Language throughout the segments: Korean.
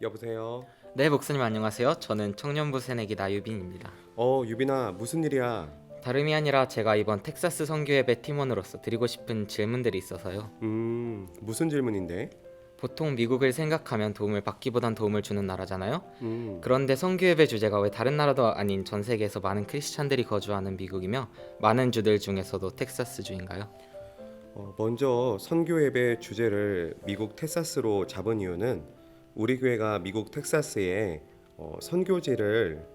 여보세요. 네, 목사님 안녕하세요. 저는 청년부 새내기 나유빈입니다. 유빈아, 무슨 일이야? 다름이 아니라 제가 이번 텍사스 선교예배 팀원으로서 드리고 싶은 질문들이 있어서요. 무슨 질문인데? 보통 미국을 생각하면 도움을 받기보단 도움을 주는 나라잖아요. 음, 그런데 선교예배 주제가 왜 다른 나라도 아닌 전 세계에서 많은 크리스찬들이 거주하는 미국이며 많은 주들 중에서도 텍사스주인가요? 먼저 선교 예배 주제를 미국 텍사스로 잡은 이유는 우리 교회가 미국 텍사스에 선교지를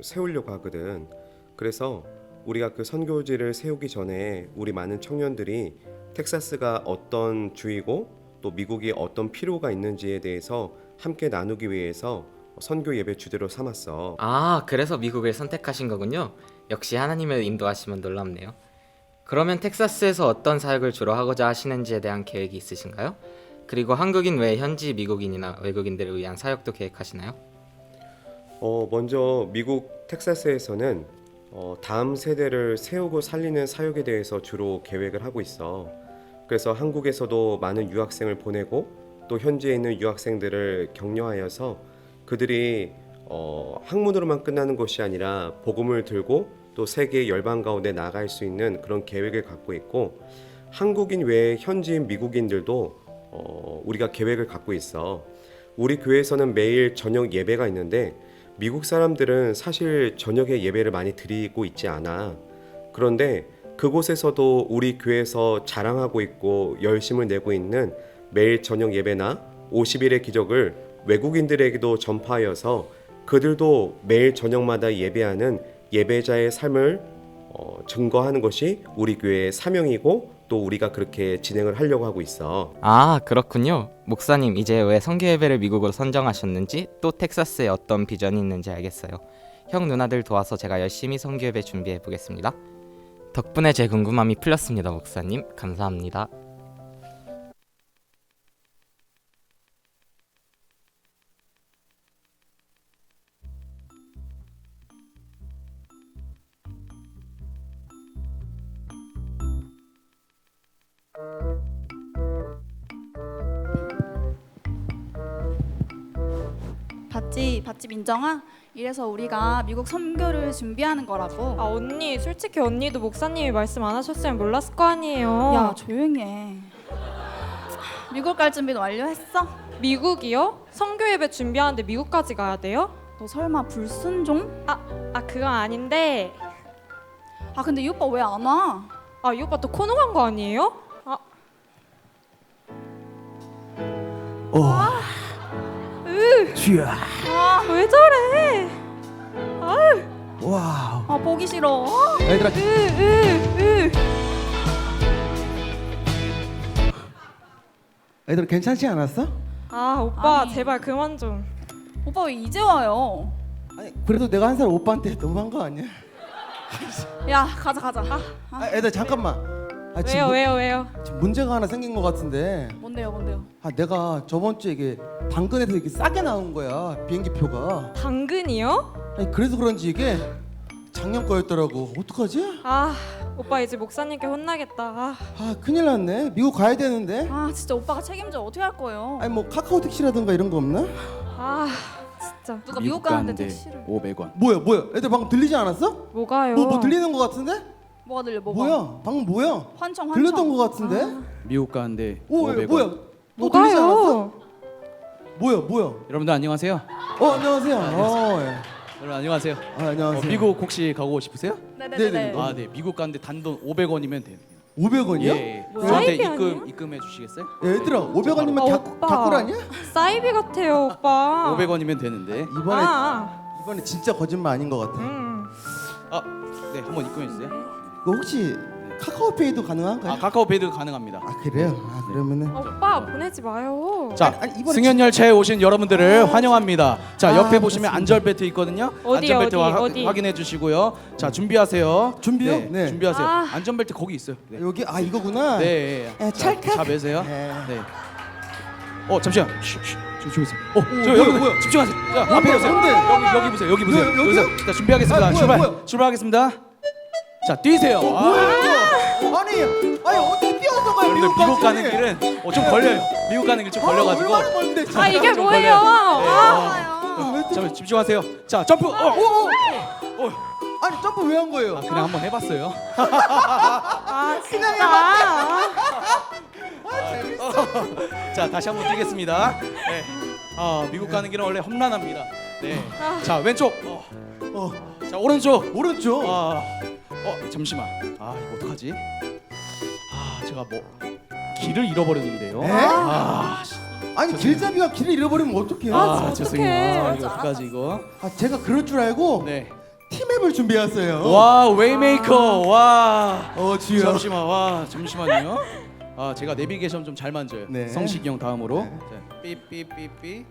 세우려고 하거든. 그래서 우리가 그 선교지를 세우기 전에 우리 많은 청년들이 텍사스가 어떤 주이고 또 미국이 어떤 필요가 있는지에 대해서 함께 나누기 위해서 선교 예배 주제로 삼았어. 아, 그래서 미국을 선택하신 거군요. 역시 하나님의 인도하시면 놀랍네요. 그러면 텍사스에서 어떤 사역을 주로 하고자 하시는지에 대한 계획이 있으신가요? 그리고 한국인 외에 현지 미국인이나 외국인들을 위한 사역도 계획하시나요? 먼저 미국 텍사스에서는 다음 세대를 세우고 살리는 사역에 대해서 주로 계획을 하고 있어. 그래서 한국에서도 많은 유학생을 보내고 또 현지에 있는 유학생들을 격려하여서 그들이 학문으로만 끝나는 것이 아니라 복음을 들고 또 세계 열방 가운데 나아갈 수 있는 그런 계획을 갖고 있고, 한국인 외에 현지인 미국인들도 우리가 계획을 갖고 있어. 우리 교회에서는 매일 저녁 예배가 있는데 미국 사람들은 사실 저녁에 예배를 많이 드리고 있지 않아. 그런데 그곳에서도 우리 교회에서 자랑하고 있고 열심을 내고 있는 매일 저녁 예배나 50일의 기적을 외국인들에게도 전파하여서 그들도 매일 저녁마다 예배하는 예배자의 삶을 증거하는 것이 우리 교회의 사명이고 또 우리가 그렇게 진행을 하려고 하고 있어. 아, 그렇군요. 목사님, 이제 왜 선교예배를 미국으로 선정하셨는지 또 텍사스에 어떤 비전이 있는지 알겠어요. 형 누나들 도와서 제가 열심히 선교예배 준비해 보겠습니다. 덕분에 제 궁금함이 풀렸습니다, 목사님. 감사합니다. 봤지 민정아? 이래서 우리가 미국 선교를 준비하는 거라고. 아 언니, 솔직히 언니도 목사님이 말씀 안 하셨으면 몰랐을 거 아니에요. 야 조용히 해. 미국 갈 준비는 완료했어? 미국이요? 선교 예배 준비하는데 미국까지 가야 돼요? 너 설마 불순종? 그건 아닌데. 아 근데 이 오빠 왜 안 와? 아 이 오빠 또 코너 간 거 아니에요? 쥐야. 왜 저래? 와우. 아 보기 싫어. 얘들아, 얘들아 괜찮지 않았어? 아 오빠 아니. 제발 그만 좀. 오빠 왜 이제 와요? 아니 그래도 내가 한 살 오빠한테 너무한 거 아니야? 야 가자. 애들 잠깐만. 왜요? 지금 문제가 하나 생긴 거 같은데. 뭔데요? 내가 저번 주에 이게 당근에서 이렇게 싸게 나온 거야, 비행기 표가. 당근이요? 아니 그래서 그런지 이게 작년 거였더라고. 어떡하지? 아 오빠 이제 목사님께 혼나겠다. 아 큰일 났네. 미국 가야 되는데. 아 진짜 오빠가 책임져. 어떻게 할 거예요? 아니 뭐 카카오 택시라든가 이런 거 없나? 진짜 누가 미국 가는데 택시를. 500원. 뭐야? 애들 방금 들리지 않았어? 뭐가요? 뭐 들리는 거 같은데? 뭐가 들려? 뭐야? 방금 뭐야? 환청. 들렸던 거 같은데? 미국 가는데 오, 500원. 뭐야? 또 들리지 않았어? 뭐가요? 뭐야? 여러분들 안녕하세요. 안녕하세요. 여러분 안녕하세요. 안녕하세요. 미국 혹시 가고 싶으세요? 네네네. 네네. 네. 미국 가는데 단돈 500원이면 돼요. 500원이요? 예. 뭐야? 저한테 사이비 아니에요? 입금해 주시겠어요? 얘들아, 500원이면 오빠. 닭굴 아니야? 사이비 같아요 오빠. 500원이면 되는데. 이번에 진짜 거짓말 아닌 것 같아. 네, 한번 입금해 주세요. 그 혹시 카카오페이도 가능한가요? 카카오페이도 가능합니다. 그래요? 그러면은 오빠 보내지 마요. 자, 아니, 이번에 승연 열차에 오신 여러분들을 환영합니다. 자, 옆에 보시면 그렇습니다. 안전벨트 있거든요. 어디, 안전벨트 어디? 확인해 주시고요. 자, 준비하세요. 준비요? 네, 네. 준비하세요. 안전벨트 거기 있어요. 네. 여기 이거구나. 네. 에, 자, 찰칵. 자, 매세요. 네. 네. 잠시만. 집중하세요. 뭐야, 여러분 뭐야? 집중하세요. 자, 뭔데, 앞에 보세요. 뭔데? 여기 보세요. 여기 보세요. 여기요? 여기서 자, 준비하겠습니다. 아, 뭐야? 출발하겠습니다. 자, 뛰세요. 아니 어디 뛰어서 가요? 여러분들 미국 가는 길은 좀 걸려요. 미국 가는 길 좀 걸려가지고. 얼마나 멀는데? 이게 좀 뭐예요? 걸려요. 자, 집중하세요. 자, 점프. 아니 점프 왜 한 거예요? 그냥 한번 해봤어요. 아 진짜. 자, 다시 한번 뛰겠습니다. 네. 미국 가는 길은 원래 험난합니다. 네. 자, 왼쪽. 자, 오른쪽. 오른쪽. 잠시만. 이거 어떡하지? 제가 뭐 길을 잃어버렸는데요. 에? 아니 길잡이가 길을 잃어버리면 어떡해요? 죄송해요. 이거 어떡하지 이거? 제가 그럴 줄 알고 네. 티맵을 준비했어요. 와, 웨이메이커. 와. 주여. 잠시만. 잠시만요. 제가 내비게이션 좀 잘 만져요. 네. 성식이 형 다음으로. 자, 삐삐삐삐.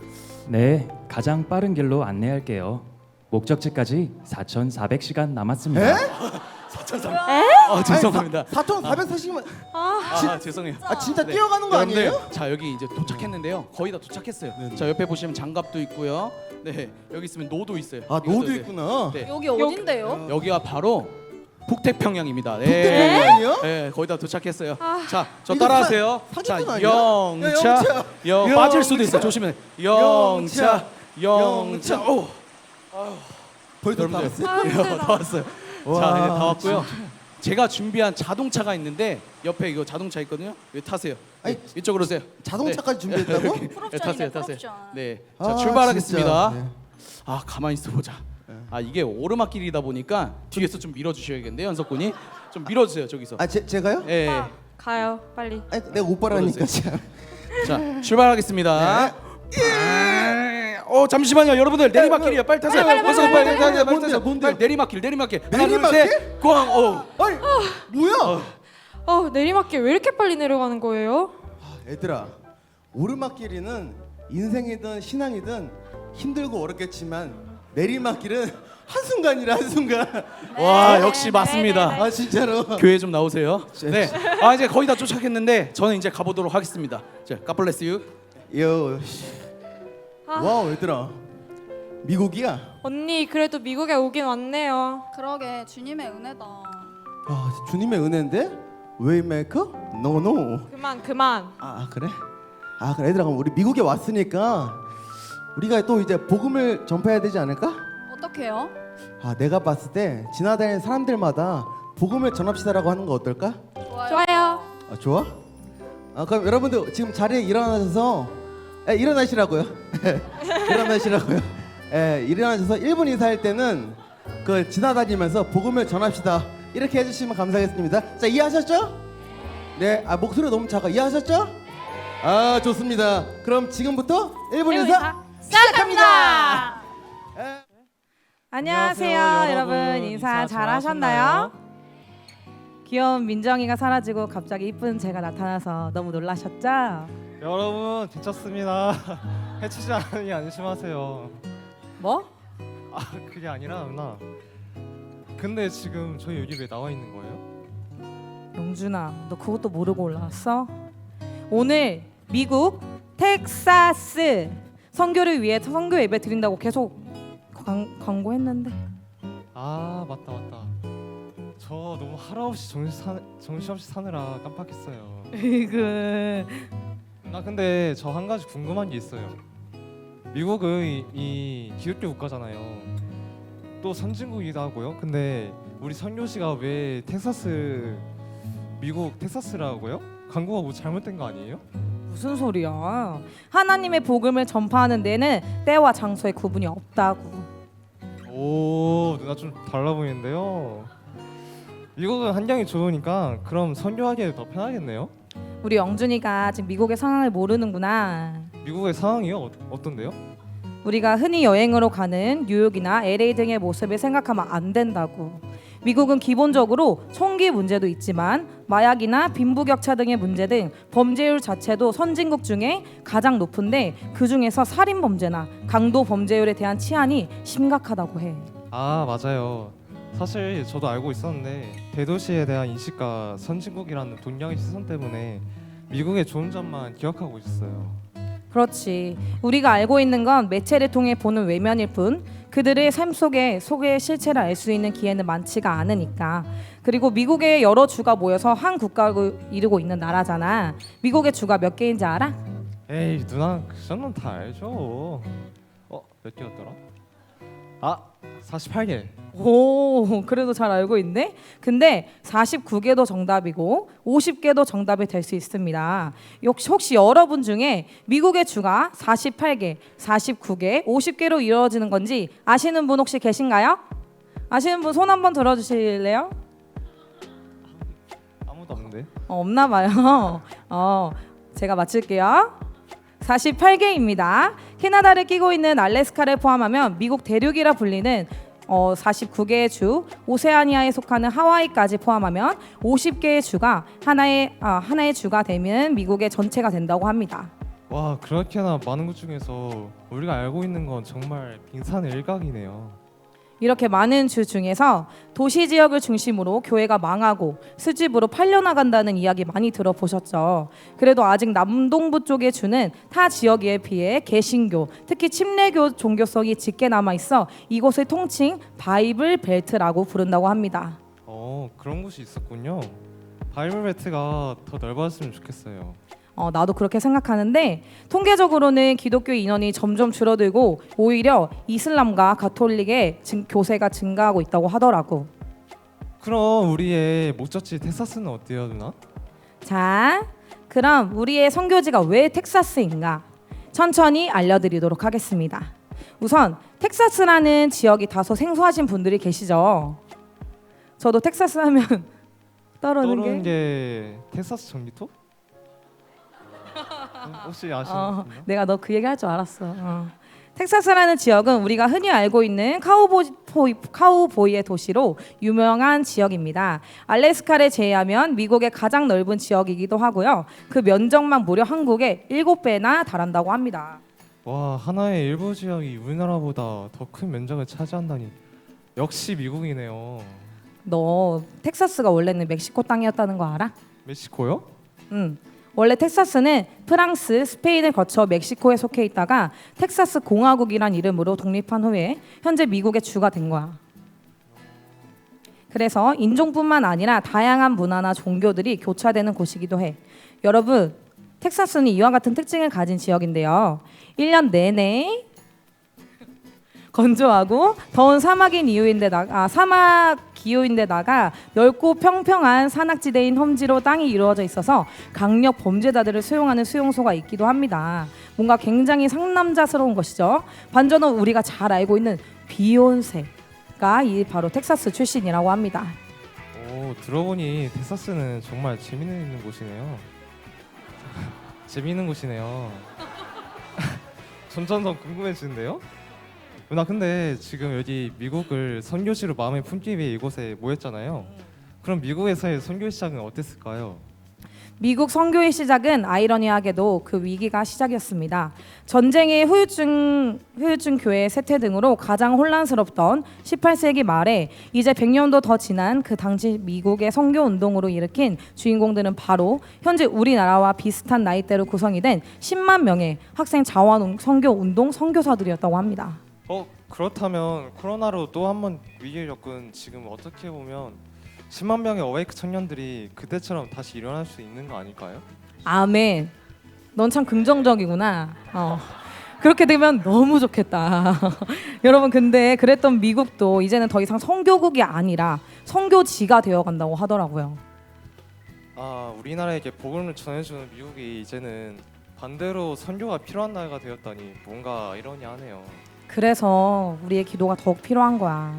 네, 가장 빠른 길로 안내할게요. 목적지까지 4,400시간 남았습니다. 에? 죄송합니다. 4,440만. 죄송해요. 진짜 네. 뛰어가는 거 여러분들, 아니에요? 자, 여기 이제 도착했는데요. 거의 다 도착했어요. 자, 옆에 보시면 장갑도 있고요. 네, 여기 있으면 노도 있어요. 노도 이것도 있구나. 네. 여기 어딘데요? 여기가 바로 북태평양입니다. 북태평양이요? 네, 거의 다 도착했어요. 자, 저 이거 따라하세요. 사기꾼 자, 아니야? 영차, 영차. 빠질 수도 있어요. 조심해. 영차, 영차. 영차. 오, 벌써 다 여러분들. 왔어요? 다 왔어요. 와, 자, 네, 다 왔고요. 제가 준비한 자동차가 있는데 옆에 이거 자동차 있거든요. 여기 타세요. 아니, 이쪽으로 오세요. 자동차까지 준비했다고? 네, 풀옵션이네, 타세요. 풀옵션. 네, 자, 출발하겠습니다. 진짜. 네. 가만히 있어 보자. 이게 오르막길이다 보니까 뒤에서 좀 밀어주셔야겠는데 연석군이 좀 밀어주세요 저기서. 제가요? 예. 가요 빨리. 아니 내가 오빠라니까 참. 자, 출발하겠습니다. 잠시만요 여러분들 내리막길이에요. 빨리 타세요. 빨리 타세요. 뭔데요? 빨리 내리막길. 하나 둘 내리막길? 셋. 꽝. 아니 뭐야? 내리막길 왜 이렇게 빨리 내려가는 거예요? 얘들아, 오르막길이는 인생이든 신앙이든 힘들고 어렵겠지만 내리막길은 한순간이라 한순간. 와, 역시 맞습니다. 진짜로. 교회 좀 나오세요. 네. 이제 거의 다 도착했는데 저는 이제 가보도록 하겠습니다. 자, God bless you. 요. 와우 얘들아, 미국이야? 언니 그래도 미국에 오긴 왔네요. 그러게 주님의 은혜다. 주님의 은혜인데? 웨이메이커? 노노. 그만. 그래? 그래 얘들아, 그럼 우리 미국에 왔으니까 우리가 또 이제 복음을 전파해야 되지 않을까? 어떡해요? 내가 봤을 때 지나다니는 사람들마다 복음을 전합시다라고 하는 거 어떨까? 좋아요. 좋아? 그럼 여러분들 지금 자리에 일어나셔서 일어나시라고요. 일어나시라고요. 일어나셔서 1분 인사할 때는 그 지나다니면서 복음을 전합시다 이렇게 해주시면 감사하겠습니다. 자, 이해하셨죠? 네. 목소리가 너무 작아. 이해하셨죠? 좋습니다. 그럼 지금부터 1분 인사 시작합니다. 안녕하세요 여러분. 인사 잘하셨나요? 귀여운 민정이가 사라지고 갑자기 이쁜 제가 나타나서 너무 놀라셨죠? 여러분 괜찮습니다. 해치지 않으니 안심하세요. 뭐? 그게 아니라 누나. 근데 지금 저희 여기 왜 나와 있는 거예요? 용준아, 너 그것도 모르고 올라왔어? 오늘 미국 텍사스 선교를 위해 선교 예배 드린다고 계속 광고했는데. 맞다. 저 너무 하루없이 정신없이 사느라 깜빡했어요. 나 근데 저 한 가지 궁금한 게 있어요. 미국은 이 기독교 국가잖아요. 또 선진국이기도 하고요. 근데 우리 선교지가 왜 미국 텍사스라고요? 광고가 뭐 잘못된 거 아니에요? 무슨 소리야? 하나님의 복음을 전파하는 데는 때와 장소의 구분이 없다고. 오, 누나 좀 달라 보이는데요. 미국은 환경이 좋으니까 그럼 선교하기에 더 편하겠네요. 우리 영준이가 지금 미국의 상황을 모르는구나. 미국의 상황이요? 어떤데요? 우리가 흔히 여행으로 가는 뉴욕이나 LA 등의 모습을 생각하면 안 된다고. 미국은 기본적으로 총기 문제도 있지만 마약이나 빈부격차 등의 문제 등 범죄율 자체도 선진국 중에 가장 높은데 그 중에서 살인 범죄나 강도 범죄율에 대한 치안이 심각하다고 해. 맞아요. 사실 저도 알고 있었는데 대도시에 대한 인식과 선진국이라는 동양의 시선 때문에 미국의 좋은 점만 기억하고 있었어요. 그렇지. 우리가 알고 있는 건 매체를 통해 보는 외면일 뿐 그들의 삶 속의 실체를 알 수 있는 기회는 많지가 않으니까. 그리고 미국의 여러 주가 모여서 한 국가를 이루고 있는 나라잖아. 미국의 주가 몇 개인지 알아? 에이 누나 그 정도는 다 알죠. 몇 개였더라? 아, 48개. 오, 그래도 잘 알고 있네. 근데 49개도 정답이고 50개도 정답이 될 수 있습니다. 혹시 여러분 중에 미국의 주가 48개, 49개, 50개로 이루어지는 건지 아시는 분 혹시 계신가요? 아시는 분 손 한번 들어주실래요? 아무도 없는데. 없나 봐요. 제가 맞출게요. 48개입니다. 캐나다를 끼고 있는 알래스카를 포함하면 미국 대륙이라 불리는 49개의 주, 오세아니아에 속하는 하와이까지 포함하면 50개의 주가 하나의 주가 되면 미국의 전체가 된다고 합니다. 와, 그렇게나 많은 것 중에서 우리가 알고 있는 건 정말 빙산의 일각이네요. 이렇게 많은 주 중에서 도시 지역을 중심으로 교회가 망하고 수집으로 팔려나간다는 이야기 많이 들어보셨죠. 그래도 아직 남동부 쪽의 주는 타 지역에 비해 개신교, 특히 침례교 종교성이 짙게 남아있어 이곳을 통칭 바이블 벨트라고 부른다고 합니다. 그런 곳이 있었군요. 바이블 벨트가 더 넓어졌으면 좋겠어요. 나도 그렇게 생각하는데 통계적으로는 기독교 인원이 점점 줄어들고 오히려 이슬람과 가톨릭의 교세가 증가하고 있다고 하더라고. 그럼 우리의 목적지 텍사스는 어때요, 누나? 자, 그럼 우리의 선교지가 왜 텍사스인가? 천천히 알려드리도록 하겠습니다. 우선 텍사스라는 지역이 다소 생소하신 분들이 계시죠? 저도 텍사스 하면 떠오르는 게 텍사스 전기톱? 혹시 아시는 분요? 내가 너 그 얘기 할 줄 알았어. 텍사스라는 지역은 우리가 흔히 알고 있는 카우보이의 도시로 유명한 지역입니다. 알래스카를 제외하면 미국의 가장 넓은 지역이기도 하고요. 그 면적만 무려 한국의 7배나 달한다고 합니다. 와, 하나의 일부 지역이 우리나라보다 더 큰 면적을 차지한다니 역시 미국이네요. 너 텍사스가 원래는 멕시코 땅이었다는 거 알아? 멕시코요? 응. 원래 텍사스는 프랑스, 스페인을 거쳐 멕시코에 속해 있다가 텍사스 공화국이란 이름으로 독립한 후에 현재 미국의 주가 된 거야. 그래서 인종뿐만 아니라 다양한 문화나 종교들이 교차되는 곳이기도 해. 여러분, 텍사스는 이와 같은 특징을 가진 지역인데요. 1년 내내 건조하고 더운 사막 기후인데다가 넓고 평평한 산악지대인 험지로 땅이 이루어져 있어서 강력 범죄자들을 수용하는 수용소가 있기도 합니다. 뭔가 굉장히 상남자스러운 것이죠. 반전은 우리가 잘 알고 있는 비욘세가 바로 텍사스 출신이라고 합니다. 들어보니 텍사스는 정말 재미있는 곳이네요. 재미있는 곳이네요. 점점 더 궁금해지는데요? 누나, 근데 지금 여기 미국을 선교지로 마음에 품기 위해 이곳에 모였잖아요. 그럼 미국에서의 선교 시작은 어땠을까요? 미국 선교의 시작은 아이러니하게도 그 위기가 시작이었습니다. 전쟁의 후유증 교회 세퇴 등으로 가장 혼란스럽던 18세기 말에 이제 100년도 더 지난 그 당시 미국의 선교 운동으로 일으킨 주인공들은 바로 현재 우리나라와 비슷한 나이대로 구성이 된 10만 명의 학생 자원 선교 운동 선교사들이었다고 합니다. 그렇다면 코로나로 또 한 번 위기를 겪은 지금 어떻게 보면 10만 명의 어웨이크 청년들이 그때처럼 다시 일어날 수 있는 거 아닐까요? 아멘. 넌 참 긍정적이구나. 그렇게 되면 너무 좋겠다. 여러분, 근데 그랬던 미국도 이제는 더 이상 선교국이 아니라 선교지가 되어간다고 하더라고요. 우리나라에게 복음을 전해주는 미국이 이제는 반대로 선교가 필요한 나라가 되었다니 뭔가 아이러니하네요. 그래서 우리의 기도가 더욱 필요한 거야.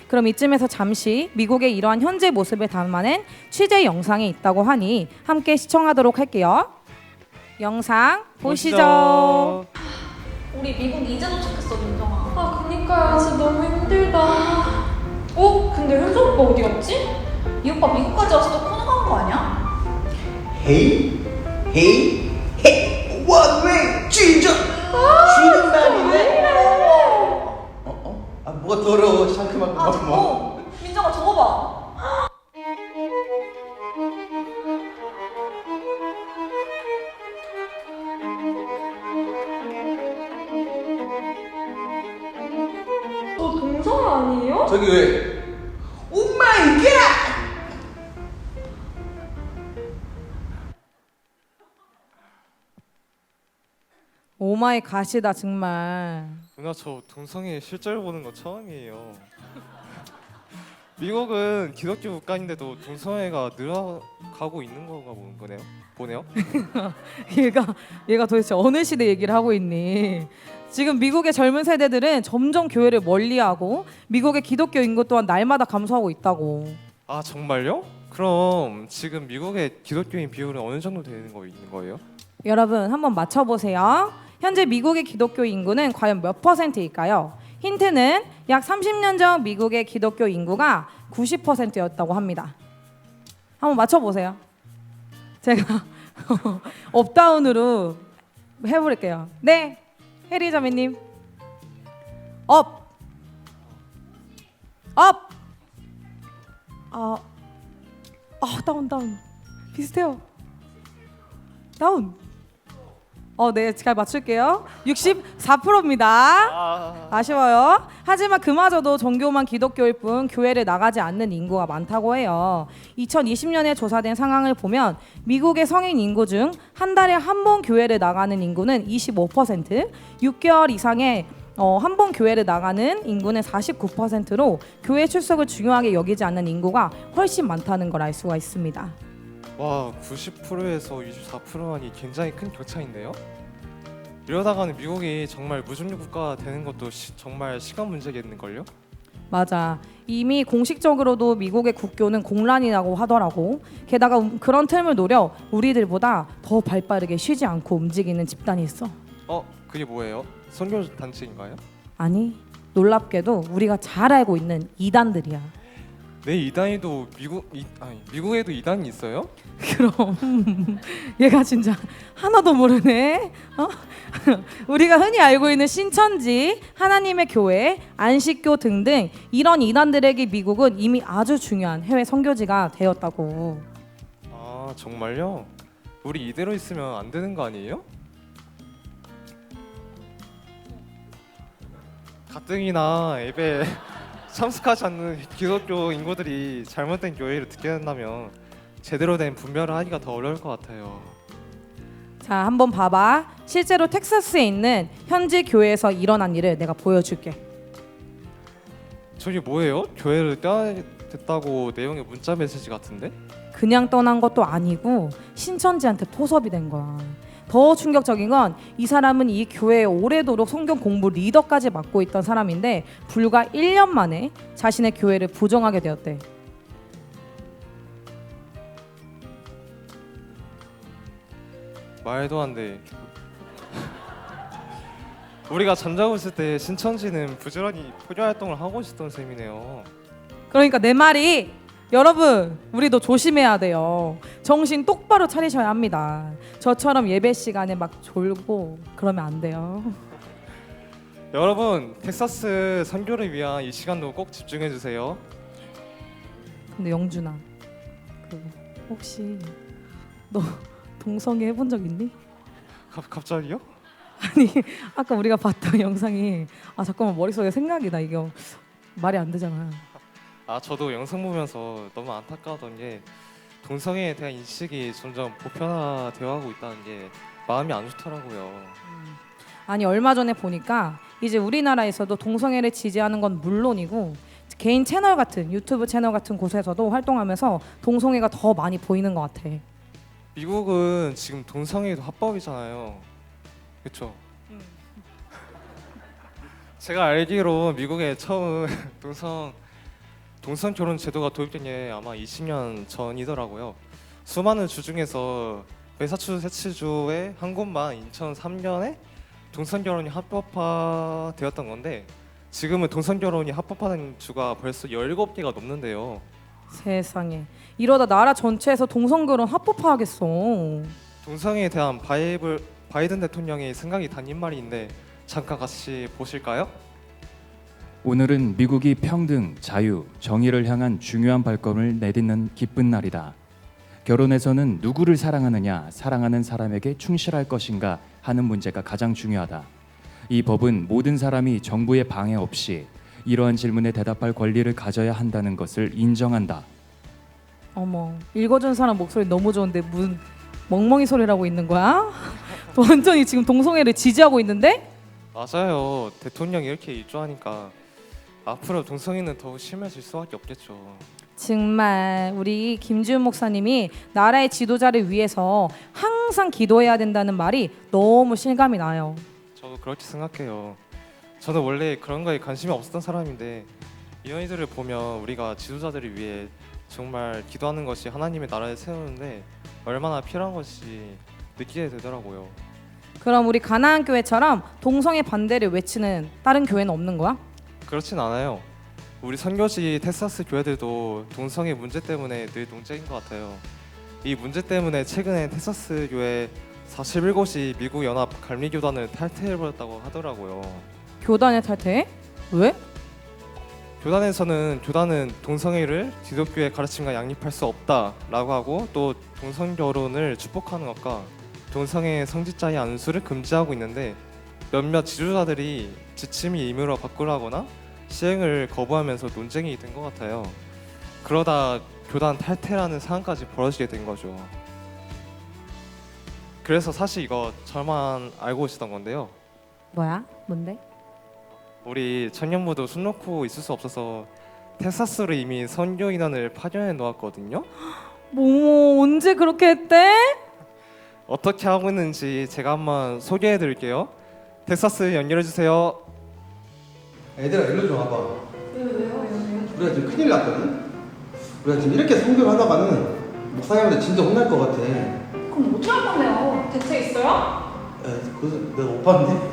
그럼 이쯤에서 잠시 미국의 이러한 현재 모습을 담아낸 취재 영상이 있다고 하니 함께 시청하도록 할게요. 영상 보시죠. 우리 미국 이제 도착했어, 민정아. 그니까요. 진짜 너무 힘들다. 근데 현석 오빠 어디 갔지? 이 오빠 미국까지 와서 또 코너 간거 아니야? 헤이 원웨이 진정 쉬는 날이네. 뭐가 더러워. 상큼한 거 뭐. 민정아, 저거 봐. 저 동성 아니에요? 저기 왜? 오 마이 갓! 오마이 갓이다 정말. 누나 저 동성애 실제로 보는 거 처음이에요. 미국은 기독교 국가인데도 동성애가 늘어가고 있는 거가 보네요. 얘가 도대체 어느 시대 얘기를 하고 있니? 지금 미국의 젊은 세대들은 점점 교회를 멀리하고 미국의 기독교 인구 또한 날마다 감소하고 있다고. 아 정말요? 그럼 지금 미국의 기독교인 비율은 어느 정도 있는 거예요? 여러분 한번 맞춰보세요. 현재 미국의 기독교 인구는 과연 몇 %일까요? 힌트는 약 30년 전 미국의 기독교 인구가 90%였다고 합니다. 한번 맞춰보세요. 제가 업다운으로 해볼게요. 네, 해리 자매님. 업. 다운. 비슷해요. 다운. 네, 잘 맞출게요. 64%입니다. 아쉬워요. 하지만 그마저도 정교만 기독교일 뿐 교회를 나가지 않는 인구가 많다고 해요. 2020년에 조사된 상황을 보면 미국의 성인 인구 중 한 달에 한 번 교회를 나가는 인구는 25%, 6개월 이상의 한 번 교회를 나가는 인구는 49%로 교회 출석을 중요하게 여기지 않는 인구가 훨씬 많다는 걸 알 수가 있습니다. 와 90%에서 24%라니 굉장히 큰 격차인데요. 이러다가는 미국이 정말 무중력 국가가 되는 것도 정말 시간 문제겠는걸요? 맞아. 이미 공식적으로도 미국의 국교는 공란이라고 하더라고. 게다가 그런 틈을 노려 우리들보다 더 발빠르게 쉬지 않고 움직이는 집단이 있어. 그게 뭐예요? 선교 단체인가요? 아니, 놀랍게도 우리가 잘 알고 있는 이단들이야. 네, 이단이도 미국에도 이단이 있어요? 그럼 얘가 진짜 하나도 모르네. 우리가 흔히 알고 있는 신천지, 하나님의 교회, 안식교 등등 이런 이단들에게 미국은 이미 아주 중요한 해외 선교지가 되었다고. 아 정말요? 우리 이대로 있으면 안 되는 거 아니에요? 가뜩이나 예배 참석하지 않는 기독교 인구들이 잘못된 교회를 듣게 된다면 제대로 된 분별을 하기가 더 어려울 것 같아요. 자, 한번 봐봐. 실제로 텍사스에 있는 현지 교회에서 일어난 일을 내가 보여줄게. 저게 뭐예요? 교회를 떠나겠다고 내용의 문자 메시지 같은데? 그냥 떠난 것도 아니고 신천지한테 포섭이 된 거야. 더 충격적인 건 이 사람은 이 교회에 오래도록 성경 공부 리더까지 맡고 있던 사람인데 불과 1년 만에 자신의 교회를 부정하게 되었대. 말도 안 돼. 우리가 잠자고 있을 때 신천지는 부지런히 포교 활동을 하고 있었던 셈이네요. 그러니까 내 말이 여러분 우리도 조심해야 돼요. 정신 똑바로 차리셔야 합니다. 저처럼 예배 시간에 막 졸고 그러면 안 돼요. 여러분 텍사스 선교를 위한 이 시간도 꼭 집중해 주세요. 근데 영준아, 혹시 너 동성애 해본 적 있니? 갑자기요? 아니 아까 우리가 봤던 영상이 잠깐만 머릿속에 생각이 나. 이게 말이 안 되잖아. 저도 영상 보면서 너무 안타까웠던 게 동성애에 대한 인식이 점점 보편화되어 가고 있다는 게 마음이 안 좋더라고요. 아니 얼마 전에 보니까 이제 우리나라에서도 동성애를 지지하는 건 물론이고 개인 채널 같은 유튜브 채널 같은 곳에서도 활동하면서 동성애가 더 많이 보이는 것 같아. 미국은 지금 동성애도 합법이잖아요. 그렇죠? 제가 알기로 미국에 처음 동성 결혼 제도가 도입된 게 아마 20년 전이더라고요. 수많은 주 중에서 매사추세츠주의 한 곳만 2003년에 동성 결혼이 합법화되었던 건데 지금은 동성 결혼이 합법화된 주가 벌써 17개가 넘는데요. 세상에, 이러다 나라 전체에서 동성 결혼 합법화하겠어. 동성애에 대한 바이든 대통령의 생각이 담긴 말인데 잠깐 같이 보실까요? 오늘은 미국이 평등, 자유, 정의를 향한 중요한 발걸음을 내딛는 기쁜 날이다. 결혼에서는 누구를 사랑하느냐, 사랑하는 사람에게 충실할 것인가 하는 문제가 가장 중요하다. 이 법은 모든 사람이 정부의 방해 없이 이러한 질문에 대답할 권리를 가져야 한다는 것을 인정한다. 어머, 읽어준 사람 목소리 너무 좋은데 무슨 멍멍이 소리라고 있는 거야? 완전히 지금 동성애를 지지하고 있는데? 맞아요. 대통령이 이렇게 일조하니까 앞으로 동성애는 더욱 심해질 수밖에 없겠죠. 정말 우리 김지훈 목사님이 나라의 지도자를 위해서 항상 기도해야 된다는 말이 너무 실감이 나요. 저도 그렇게 생각해요. 저는 원래 그런 거에 관심이 없었던 사람인데 이런 이들을 보면 우리가 지도자들을 위해 정말 기도하는 것이 하나님의 나라를 세우는데 얼마나 필요한 것이 느끼게 되더라고요. 그럼 우리 가나안 교회처럼 동성애 반대를 외치는 다른 교회는 없는 거야? 그렇진 않아요. 우리 선교지 텍사스 교회들도 동성애 문제 때문에 늘 논쟁인 것 같아요. 이 문제 때문에 최근에 텍사스 교회 47곳이 미국 연합 감리교단을 탈퇴해버렸다고 하더라고요. 교단을 탈퇴해? 왜? 교단은 동성애를 기독교의 가르침과 양립할 수 없다라고 하고 또 동성 결혼을 축복하는 것과 동성애 성직자의 안수를 금지하고 있는데 몇몇 지도자들이 지침이 임의로 바꾸라거나 시행을 거부하면서 논쟁이 된 것 같아요. 그러다 교단 탈퇴라는 상황까지 벌어지게 된 거죠. 그래서 사실 이거 저만 알고 있었던 건데요. 뭐야? 뭔데? 우리 청년부도 손 놓고 있을 수 없어서 텍사스로 이미 선교 인원을 파견해 놓았거든요. 뭐 언제 그렇게 했대? 어떻게 하고 있는지 제가 한번 소개해 드릴게요. 텍사스 연결해 주세요. 얘들아 일로 좀 와봐. 왜요? 우리가 지금 큰일 났거든? 우리가 지금 이렇게 선교를 하다가는 목사님한테 진짜 혼날 것 같아. 그럼 어떻게 할 건데요? 대책 있어요? 그래서 내가 못 봤는데?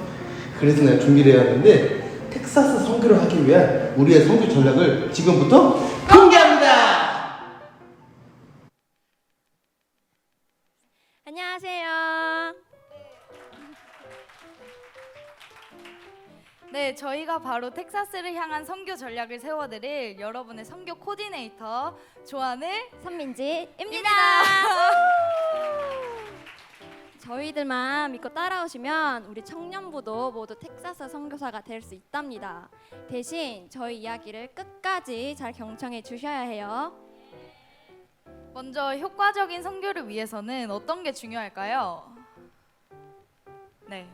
그래서 내가 준비를 해야 하는데 텍사스 선교를 하기 위한 우리의 선교 전략을 지금부터 공개합니다. 안녕하세요. 네, 저희가 바로 텍사스를 향한 선교 전략을 세워드릴 여러분의 선교 코디네이터 조한을 선민지입니다. 저희들만 믿고 따라오시면 우리 청년부도 모두 텍사스 선교사가 될 수 있답니다. 대신 저희 이야기를 끝까지 잘 경청해 주셔야 해요. 먼저 효과적인 선교를 위해서는 어떤 게 중요할까요? 네.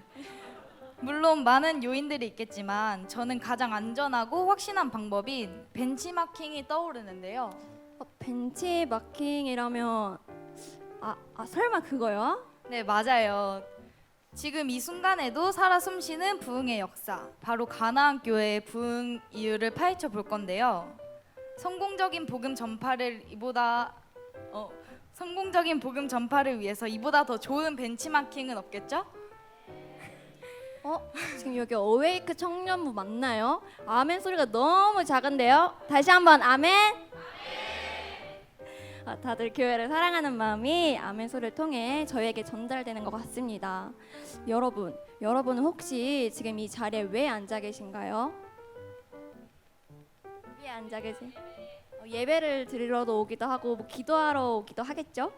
물론 많은 요인들이 있겠지만 저는 가장 안전하고 확신한 방법인 벤치마킹이 떠오르는데요. 벤치마킹이라면 설마 그거요? 네, 맞아요. 지금 이 순간에도 살아 숨쉬는 부흥의 역사, 바로 가나안 교회의 부흥 이유를 파헤쳐 볼 건데요. 성공적인 복음 전파를 위해서 이보다 더 좋은 벤치마킹은 없겠죠? 지금 여기 어웨이크 청년부 맞나요? 아멘 소리가 너무 작은데요? 다시 한번 아멘. 다들 교회를 사랑하는 마음이 아멘 소리를 통해 저희에게 전달되는 것 같습니다. 여러분은 혹시 지금 이 자리에 왜 앉아 계신가요? 왜 앉아 계세요? 예배를 드리러도 오기도 하고 뭐 기도하러 오기도 하겠죠?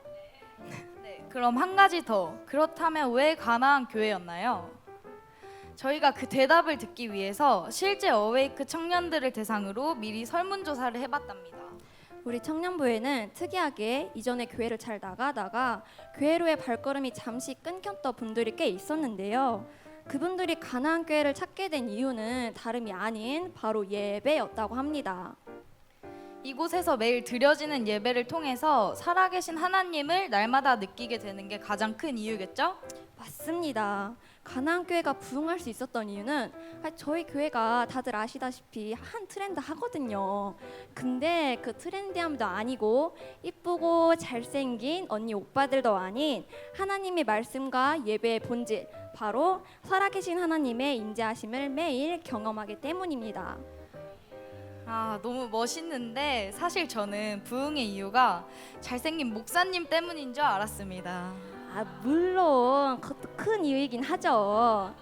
네, 그럼 한 가지 더. 그렇다면 왜 가나안 교회였나요? 저희가 그 대답을 듣기 위해서 실제 어웨이크 청년들을 대상으로 미리 설문조사를 해봤답니다. 우리 청년부에는 특이하게 이전에 교회를 잘 나가다가 교회로의 발걸음이 잠시 끊겼던 분들이 꽤 있었는데요. 그분들이 가나안 교회를 찾게 된 이유는 다름이 아닌 바로 예배였다고 합니다. 이곳에서 매일 드려지는 예배를 통해서 살아계신 하나님을 날마다 느끼게 되는 게 가장 큰 이유겠죠? 맞습니다. 가나안 교회가 부흥할 수 있었던 이유는 저희 교회가 다들 아시다시피 한 트렌드 하거든요. 근데 그 트렌디함도 아니고 이쁘고 잘생긴 언니 오빠들도 아닌 하나님의 말씀과 예배의 본질, 바로 살아계신 하나님의 인자하심을 매일 경험하기 때문입니다. 너무 멋있는데 사실 저는 부흥의 이유가 잘생긴 목사님 때문인 줄 알았습니다. 물론 그것도 큰 이유이긴 하죠.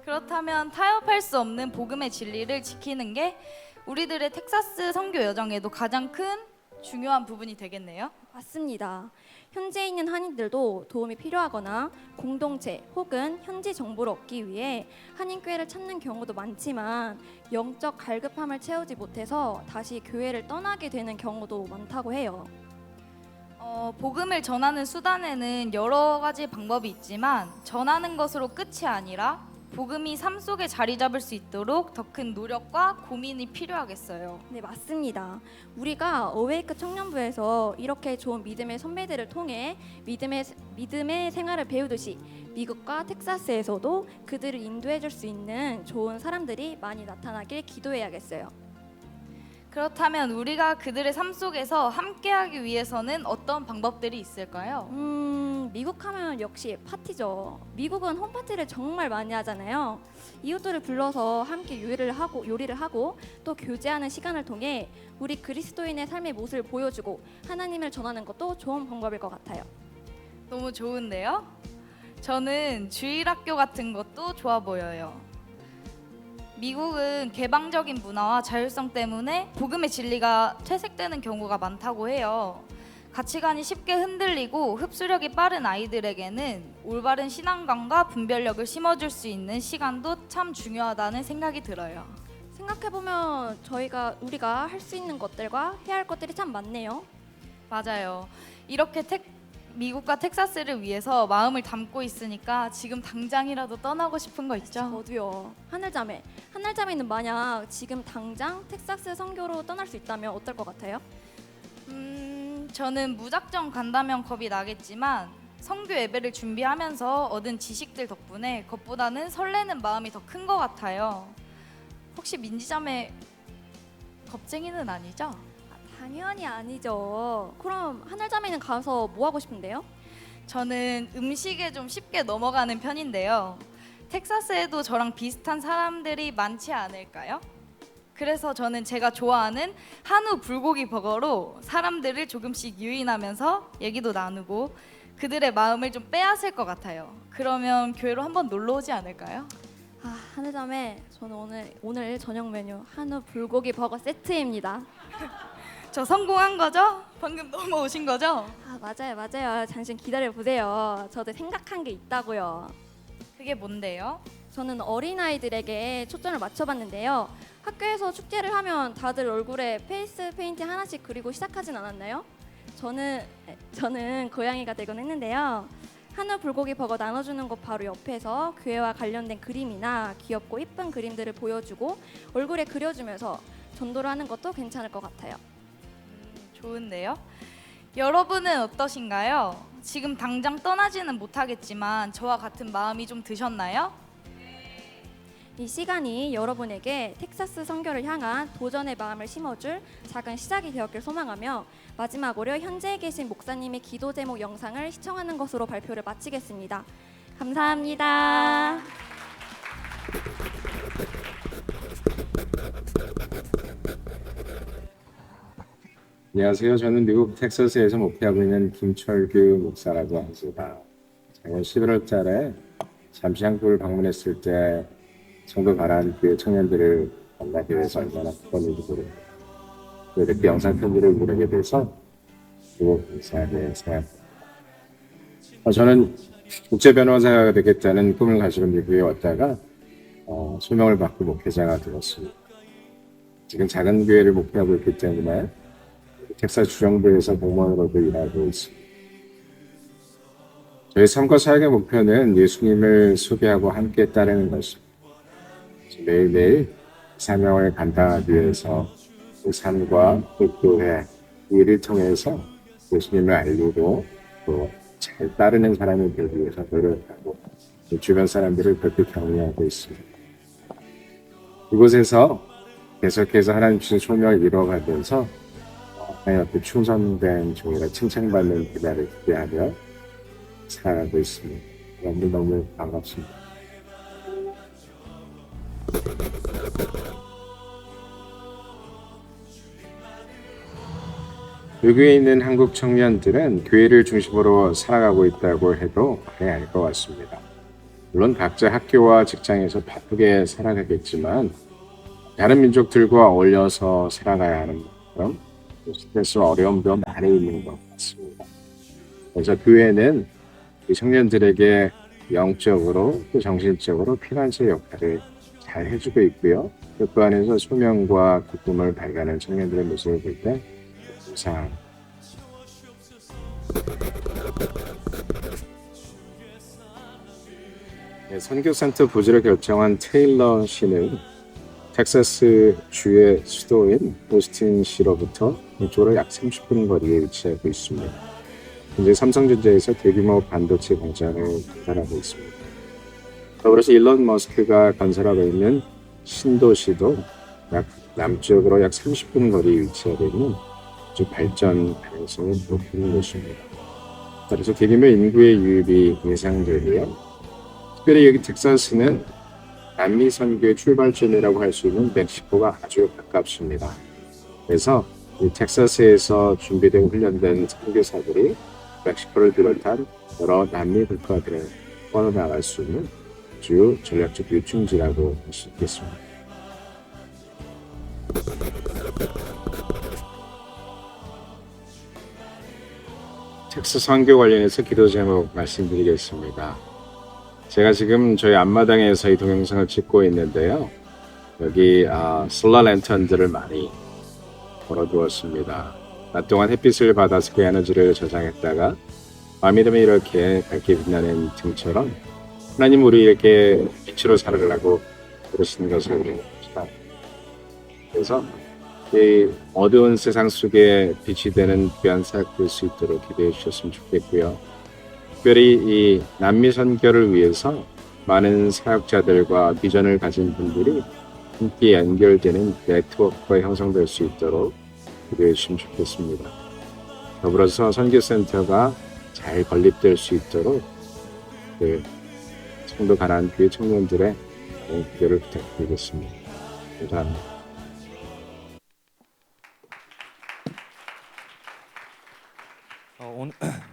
그렇다면 타협할 수 없는 복음의 진리를 지키는 게 우리들의 텍사스 선교 여정에도 가장 큰 중요한 부분이 되겠네요. 맞습니다. 현재 있는 한인들도 도움이 필요하거나 공동체 혹은 현지 정보를 얻기 위해 한인교회를 찾는 경우도 많지만 영적 갈급함을 채우지 못해서 다시 교회를 떠나게 되는 경우도 많다고 해요. 복음을 전하는 수단에는 여러 가지 방법이 있지만 전하는 것으로 끝이 아니라 복음이 삶 속에 자리 잡을 수 있도록 더 큰 노력과 고민이 필요하겠어요. 네, 맞습니다. 우리가 어웨이크 청년부에서 이렇게 좋은 믿음의 선배들을 통해 믿음의 생활을 배우듯이 미국과 텍사스에서도 그들을 인도해 줄 수 있는 좋은 사람들이 많이 나타나길 기도해야겠어요. 그렇다면 우리가 그들의 삶 속에서 함께하기 위해서는 어떤 방법들이 있을까요? 미국 하면 역시 파티죠. 미국은 홈파티를 정말 많이 하잖아요. 이웃들을 불러서 함께 요리를 하고 또 교제하는 시간을 통해 우리 그리스도인의 삶의 모습을 보여주고 하나님을 전하는 것도 좋은 방법일 것 같아요. 너무 좋은데요? 저는 주일학교 같은 것도 좋아 보여요. 미국은 개방적인 문화와 자율성 때문에 복음의 진리가 퇴색되는 경우가 많다고 해요. 가치관이 쉽게 흔들리고 흡수력이 빠른 아이들에게는 올바른 신앙관과 분별력을 심어줄 수 있는 시간도 참 중요하다는 생각이 들어요. 생각해보면 우리가 할 수 있는 것들과 해야 할 것들이 참 많네요. 맞아요. 이렇게 미국과 텍사스를 위해서 마음을 담고 있으니까 지금 당장이라도 떠나고 싶은 거 있죠? 저도요. 하늘자매는 만약 지금 당장 텍사스 선교로 떠날 수 있다면 어떨 것 같아요? 저는 무작정 간다면 겁이 나겠지만 선교 예배를 준비하면서 얻은 지식들 덕분에 그것보다는 설레는 마음이 더 큰 것 같아요. 혹시 민지자매 겁쟁이는 아니죠? 당연히 아니죠. 그럼 하늘자매는 가서 뭐 하고 싶은데요? 저는 음식에 좀 쉽게 넘어가는 편인데요. 텍사스에도 저랑 비슷한 사람들이 많지 않을까요? 그래서 저는 제가 좋아하는 한우 불고기 버거로 사람들을 조금씩 유인하면서 얘기도 나누고 그들의 마음을 좀 빼앗을 것 같아요. 그러면 교회로 한번 놀러 오지 않을까요? 하늘자매, 저는 오늘 저녁 메뉴 한우 불고기 버거 세트입니다. 저 성공한 거죠? 방금 넘어오신 거죠? 맞아요. 잠시 기다려 보세요. 저도 생각한 게 있다고요. 그게 뭔데요? 저는 어린아이들에게 초점을 맞춰봤는데요. 학교에서 축제를 하면 다들 얼굴에 페이스 페인팅 하나씩 그리고 시작하진 않았나요? 저는 고양이가 되곤 했는데요. 한우 불고기 버거 나눠주는 곳 바로 옆에서 교회와 관련된 그림이나 귀엽고 이쁜 그림들을 보여주고 얼굴에 그려주면서 전도를 하는 것도 괜찮을 것 같아요. 좋은데요? 여러분은 어떠신가요? 지금 당장 떠나지는 못하겠지만 저와 같은 마음이 좀 드셨나요? 이 시간이 여러분에게 텍사스 선교를 향한 도전의 마음을 심어줄 작은 시작이 되었길 소망하며 마지막으로 현재에 계신 목사님의 기도 제목 영상을 시청하는 것으로 발표를 마치겠습니다. 감사합니다. 안녕하세요. 저는 미국 텍사스에서 목회하고 있는 김철규 목사라고 합니다. 작년 11월 달에 잠시 한국을 방문했을 때 성도 가라앉 교회 청년들을 만나게 돼서 얼마나 기뻤는지 모릅니다. 이렇게 영상 편지를 보내게 돼서 미국 감사하게 생각합니다. 저는 국제 변호사가 되겠다는 꿈을 가지고 미국에 왔다가 소명을 받고 목회자가 되었습니다. 지금 작은 교회를 목회하고 있기 때문에 텍사스 주정부에서 공무원으로도 일하고 있습니다. 저희 삶과 사역의 목표는 예수님을 소개하고 함께 따르는 것입니다. 매일매일 사명을 감당하기 위해서 그 삶과 그 교회, 일을 통해서 예수님을 알리고 또 잘 따르는 사람이 되기 위해서 노력하고 주변 사람들을 그렇게 격려하고 있습니다. 이곳에서 계속해서 하나님 주신 소명을 이뤄가면서 하나님 앞에 충성된 종이라 칭찬받는 그날을 기대하며 살아가고 있습니다. 너무 반갑습니다. 여기에 있는 한국 청년들은 교회를 중심으로 살아가고 있다고 해도 과언이 아닐 것 같습니다. 물론 각자 학교와 직장에서 바쁘게 살아가겠지만 다른 민족들과 어울려서 살아가야 하는 것처럼 스트레스와 어려움도 많이 있는 것 같습니다. 그래서 교회는 이 청년들에게 영적으로 또 정신적으로 피난처 역할을 잘 해주고 있고요. 그 안에서 소명과 기쁨을 발견하는 청년들의 모습을 볼 때 감사합니다. 선교센터 부지를 결정한 테일러 씨는 텍사스 주의 수도인 오스틴 시로부터 동쪽으로 약 30분 거리에 위치하고 있습니다. 현재 삼성전자에서 대규모 반도체 공장을 건설하고 있습니다. 더불어서 일론 머스크가 건설하고 있는 신도시도 약 남쪽으로 약 30분 거리에 위치하고 있는 아주 발전 가능성이 높은 곳입니다. 따라서 대규모 인구의 유입이 예상되고요. 특별히 여기 텍사스는 남미 선교의 출발점이라고 할 수 있는 멕시코가 아주 가깝습니다. 그래서 이 텍사스에서 준비된 훈련된 선교사들이 멕시코를 비롯한 여러 남미 국가들에 뻗어나갈 수 있는 주요 전략적 요충지라고 할 수 있겠습니다. 텍사스 선교 관련해서 기도 제목 말씀드리겠습니다. 제가 지금 저희 앞마당에서 이 동영상을 찍고 있는데요. 여기 솔라 랜턴들을 많이 걸어두었습니다. 낮 동안 햇빛을 받아서 그 에너지를 저장했다가 밤이 되면 이렇게 밝게 빛나는 등처럼 하나님 우리 이렇게 빛으로 살아가려고 그러시는 것을 우리가 그래서 이 어두운 세상 속에 빛이 되는 귀한 사역 될 수 있도록 기도해 주셨으면 좋겠고요. 특별히 이 남미 선교를 위해서 많은 사역자들과 비전을 가진 분들이 함께 연결되는 네트워크가 형성될 수 있도록 기도해 주시면 좋겠습니다. 더불어서 선교센터가 잘 건립될 수 있도록 성도 가난한 교회 청년들의 기도를 부탁드리겠습니다. 감사합니다.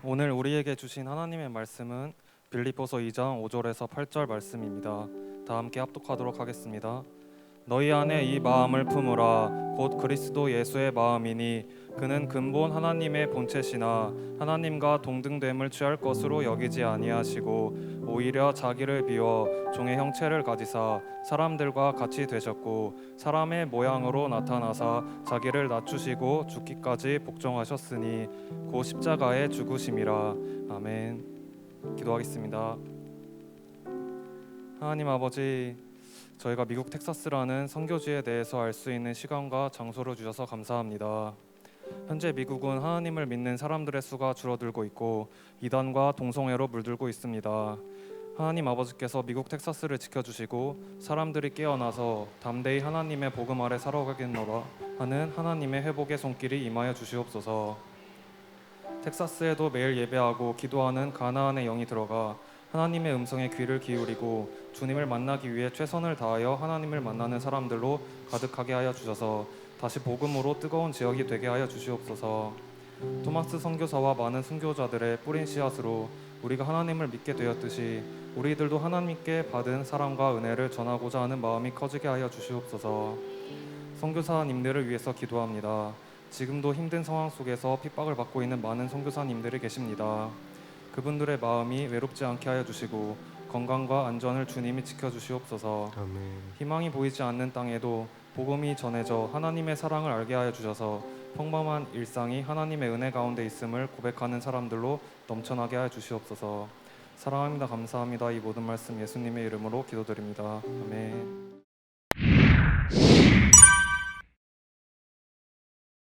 오늘 우리에게 주신 하나님의 말씀은 빌립보서 2장 5절에서 8절 말씀입니다. 다 함께 합독하도록 하겠습니다. 너희 안에 이 마음을 품으라 곧 그리스도 예수의 마음이니 그는 근본 하나님의 본체시나 하나님과 동등됨을 취할 것으로 여기지 아니하시고 오히려 자기를 비워 종의 형체를 가지사 사람들과 같이 되셨고 사람의 모양으로 나타나사 자기를 낮추시고 죽기까지 복종하셨으니 곧 십자가에 죽으심이라. 아멘. 기도하겠습니다. 하나님 아버지, 저희가 미국 텍사스라는 선교지에 대해서 알 수 있는 시간과 장소를 주셔서 감사합니다. 현재 미국은 하나님을 믿는 사람들의 수가 줄어들고 있고 이단과 동성애로 물들고 있습니다. 하나님 아버지께서 미국 텍사스를 지켜주시고 사람들이 깨어나서 담대히 하나님의 복음 아래 살아가겠노라 하는 하나님의 회복의 손길이 임하여 주시옵소서. 텍사스에도 매일 예배하고 기도하는 가나안의 영이 들어가 하나님의 음성에 귀를 기울이고 주님을 만나기 위해 최선을 다하여 하나님을 만나는 사람들로 가득하게 하여 주셔서 다시 복음으로 뜨거운 지역이 되게 하여 주시옵소서. 토마스 선교사와 많은 순교자들의 뿌린 씨앗으로 우리가 하나님을 믿게 되었듯이 우리들도 하나님께 받은 사랑과 은혜를 전하고자 하는 마음이 커지게 하여 주시옵소서. 선교사님들을 위해서 기도합니다. 지금도 힘든 상황 속에서 핍박을 받고 있는 많은 선교사님들이 계십니다. 그분들의 마음이 외롭지 않게 하여 주시고 건강과 안전을 주님이 지켜주시옵소서. 아멘. 희망이 보이지 않는 땅에도 복음이 전해져 하나님의 사랑을 알게 하여 주셔서 평범한 일상이 하나님의 은혜 가운데 있음을 고백하는 사람들로 넘쳐나게 하여 주시옵소서. 사랑합니다. 감사합니다. 이 모든 말씀 예수님의 이름으로 기도드립니다. 아멘.